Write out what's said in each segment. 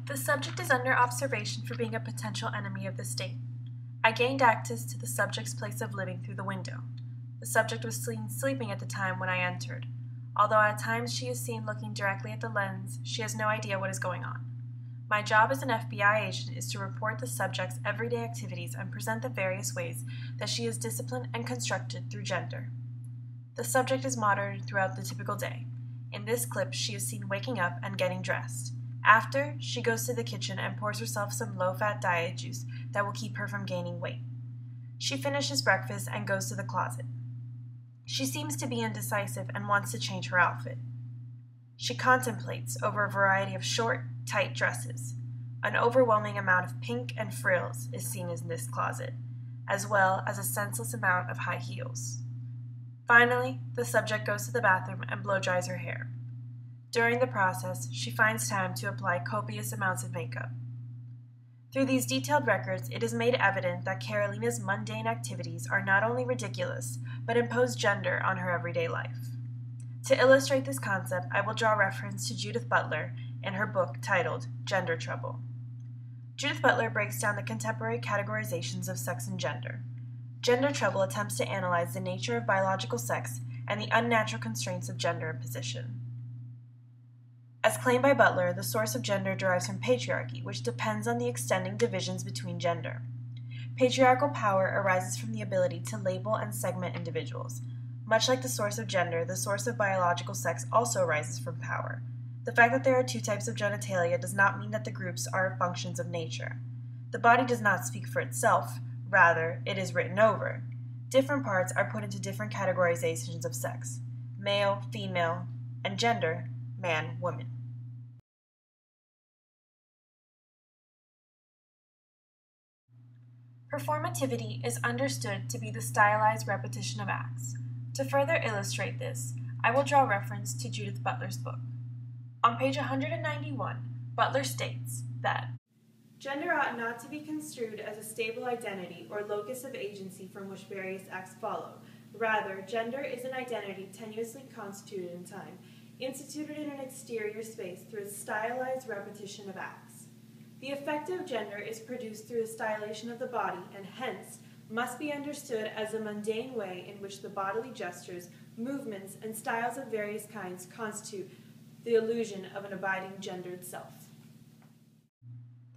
The subject is under observation for being a potential enemy of the state. I gained access to the subject's place of living through the window. The subject was seen sleeping at the time when I entered. Although at times she is seen looking directly at the lens, she has no idea what is going on. My job as an FBI agent is to report the subject's everyday activities and present the various ways that she is disciplined and constructed through gender. The subject is monitored throughout the typical day. In this clip, she is seen waking up and getting dressed. After, she goes to the kitchen and pours herself some low-fat diet juice that will keep her from gaining weight. She finishes breakfast and goes to the closet. She seems to be indecisive and wants to change her outfit. She contemplates over a variety of short, tight dresses. An overwhelming amount of pink and frills is seen in this closet, as well as a senseless amount of high heels. Finally, the subject goes to the bathroom and blow-dries her hair. During the process, she finds time to apply copious amounts of makeup. Through these detailed records, it is made evident that Carolina's mundane activities are not only ridiculous, but impose gender on her everyday life. To illustrate this concept, I will draw reference to Judith Butler in her book titled Gender Trouble. Judith Butler breaks down the contemporary categorizations of sex and gender. Gender Trouble attempts to analyze the nature of biological sex and the unnatural constraints of gender imposition. As claimed by Butler, the source of gender derives from patriarchy, which depends on the extending divisions between gender. Patriarchal power arises from the ability to label and segment individuals. Much like the source of gender, the source of biological sex also arises from power. The fact that there are two types of genitalia does not mean that the groups are functions of nature. The body does not speak for itself, rather, it is written over. Different parts are put into different categorizations of sex: male, female, and gender, man, woman. Performativity is understood to be the stylized repetition of acts. To further illustrate this, I will draw reference to Judith Butler's book. On page 191, Butler states that gender ought not to be construed as a stable identity or locus of agency from which various acts follow. Rather, gender is an identity tenuously constituted in time, instituted in an exterior space through a stylized repetition of acts. The effect of gender is produced through the stylization of the body, and hence must be understood as a mundane way in which the bodily gestures, movements, and styles of various kinds constitute the illusion of an abiding gendered self.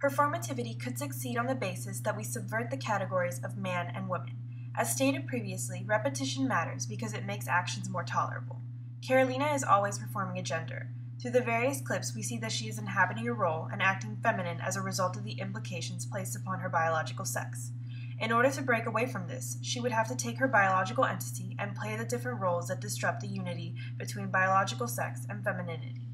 Performativity could succeed on the basis that we subvert the categories of man and woman. As stated previously, repetition matters because it makes actions more tolerable. Carolina is always performing a gender. Through the various clips, we see that she is inhabiting a role and acting feminine as a result of the implications placed upon her biological sex. In order to break away from this, she would have to take her biological entity and play the different roles that disrupt the unity between biological sex and femininity.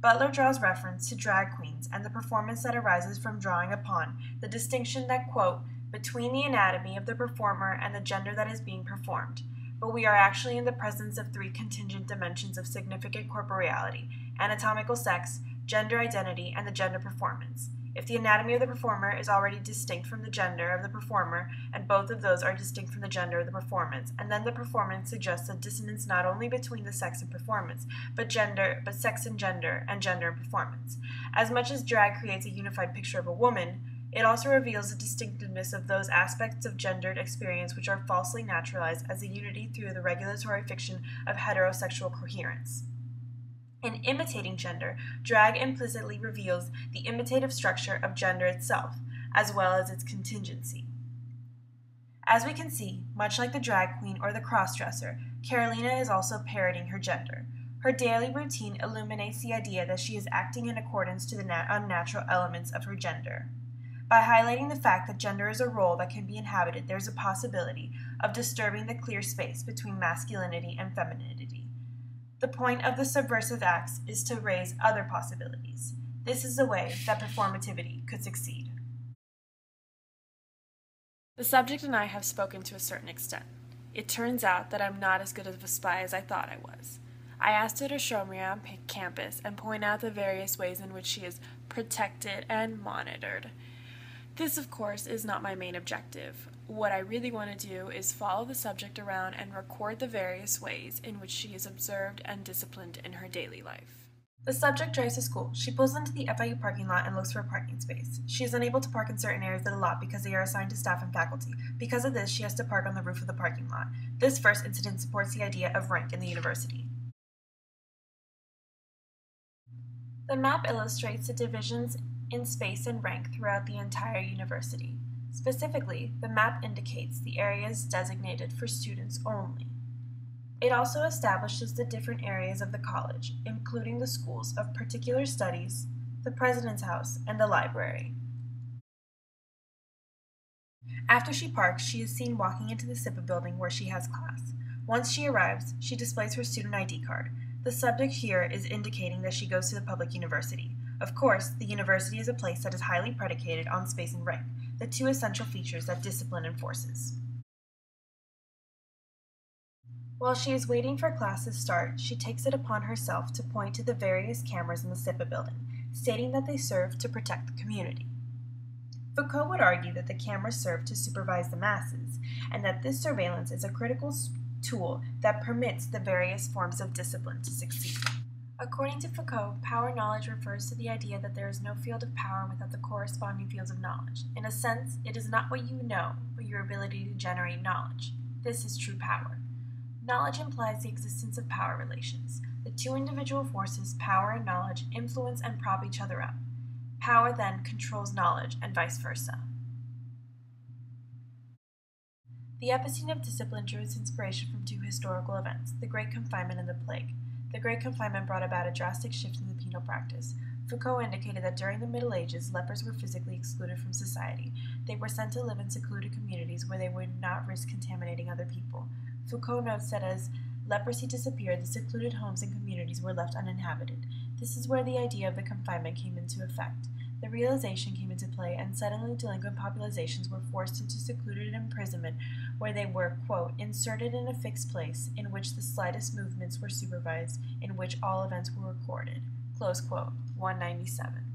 Butler draws reference to drag queens and the performance that arises from drawing upon the distinction that, quote, between the anatomy of the performer and the gender that is being performed, but we are actually in the presence of three contingent dimensions of significant corporeality: anatomical sex, gender identity, and the gender performance. If the anatomy of the performer is already distinct from the gender of the performer, and both of those are distinct from the gender of the performance, and then the performance suggests a dissonance not only between the sex and performance, but sex and gender and performance. As much as drag creates a unified picture of a woman, it also reveals the distinctiveness of those aspects of gendered experience which are falsely naturalized as a unity through the regulatory fiction of heterosexual coherence. In imitating gender, drag implicitly reveals the imitative structure of gender itself, as well as its contingency. As we can see, much like the drag queen or the crossdresser, Carolina is also parodying her gender. Her daily routine illuminates the idea that she is acting in accordance to the unnatural elements of her gender. By highlighting the fact that gender is a role that can be inhabited, there is a possibility of disturbing the clear space between masculinity and femininity. The point of the subversive acts is to raise other possibilities. This is the way that performativity could succeed. The subject and I have spoken to a certain extent. It turns out that I'm not as good of a spy as I thought I was. I asked her to show me around campus and point out the various ways in which she is protected and monitored. This, of course, is not my main objective. What I really want to do is follow the subject around and record the various ways in which she is observed and disciplined in her daily life. The subject drives to school. She pulls into the FIU parking lot and looks for a parking space. She is unable to park in certain areas of the lot because they are assigned to staff and faculty. Because of this, she has to park on the roof of the parking lot. This first incident supports the idea of rank in the university. The map illustrates the divisions in space and rank throughout the entire university. Specifically, the map indicates the areas designated for students only. It also establishes the different areas of the college, including the schools of particular studies, the president's house, and the library. After she parks, she is seen walking into the SIPA building where she has class. Once she arrives, she displays her student ID card. The subject here is indicating that she goes to the public university. Of course, the university is a place that is highly predicated on space and rank, the two essential features that discipline enforces. While she is waiting for class to start, she takes it upon herself to point to the various cameras in the SIPA building, stating that they serve to protect the community. Foucault would argue that the cameras serve to supervise the masses, and that this surveillance is a critical tool that permits the various forms of discipline to succeed. According to Foucault, power knowledge refers to the idea that there is no field of power without the corresponding fields of knowledge. In a sense, it is not what you know, but your ability to generate knowledge. This is true power. Knowledge implies the existence of power relations. The two individual forces, power and knowledge, influence and prop each other up. Power then controls knowledge, and vice versa. The episteme of discipline drew its inspiration from two historical events, the Great Confinement and the Plague. The Great Confinement brought about a drastic shift in the penal practice. Foucault indicated that during the Middle Ages, lepers were physically excluded from society. They were sent to live in secluded communities where they would not risk contaminating other people. Foucault notes that as leprosy disappeared, the secluded homes and communities were left uninhabited. This is where the idea of the confinement came into effect. The realization came into play, and suddenly delinquent populations were forced into secluded imprisonment where they were, quote, inserted in a fixed place in which the slightest movements were supervised, in which all events were recorded, close quote, 197.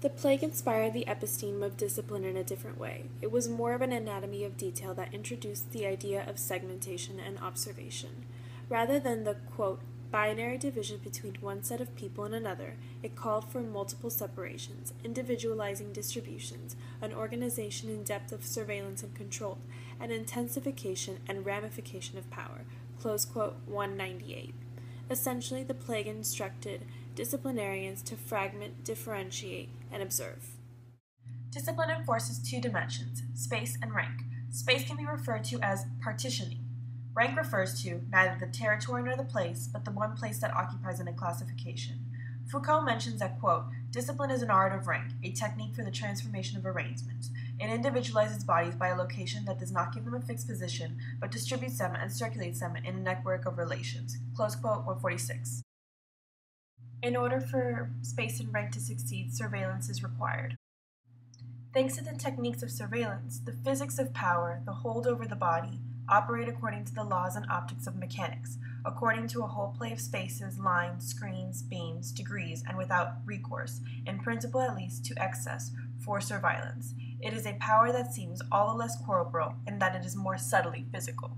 The plague inspired the episteme of discipline in a different way. It was more of an anatomy of detail that introduced the idea of segmentation and observation. Rather than the, quote, binary division between one set of people and another, it called for multiple separations, individualizing distributions, an organization in depth of surveillance and control, an intensification and ramification of power, close quote, 198. Essentially, the plague instructed disciplinarians to fragment, differentiate, and observe. Discipline enforces two dimensions, space and rank. Space can be referred to as partitioning. Rank refers to neither the territory nor the place, but the one place that occupies in a classification. Foucault mentions that, quote, discipline is an art of rank, a technique for the transformation of arrangements. It individualizes bodies by a location that does not give them a fixed position, but distributes them and circulates them in a network of relations. Close quote, 146. In order for space and rank to succeed, surveillance is required. Thanks to the techniques of surveillance, the physics of power, the hold over the body, operate according to the laws and optics of mechanics, according to a whole play of spaces, lines, screens, beams, degrees, and without recourse, in principle at least, to excess, force, or violence. It is a power that seems all the less corporeal in that it is more subtly physical.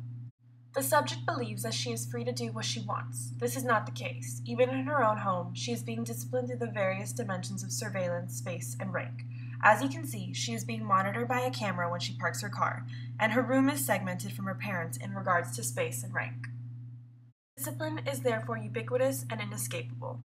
The subject believes that she is free to do what she wants. This is not the case. Even in her own home, she is being disciplined through the various dimensions of surveillance, space, and rank. As you can see, she is being monitored by a camera when she parks her car, and her room is segmented from her parents in regards to space and rank. Discipline is therefore ubiquitous and inescapable.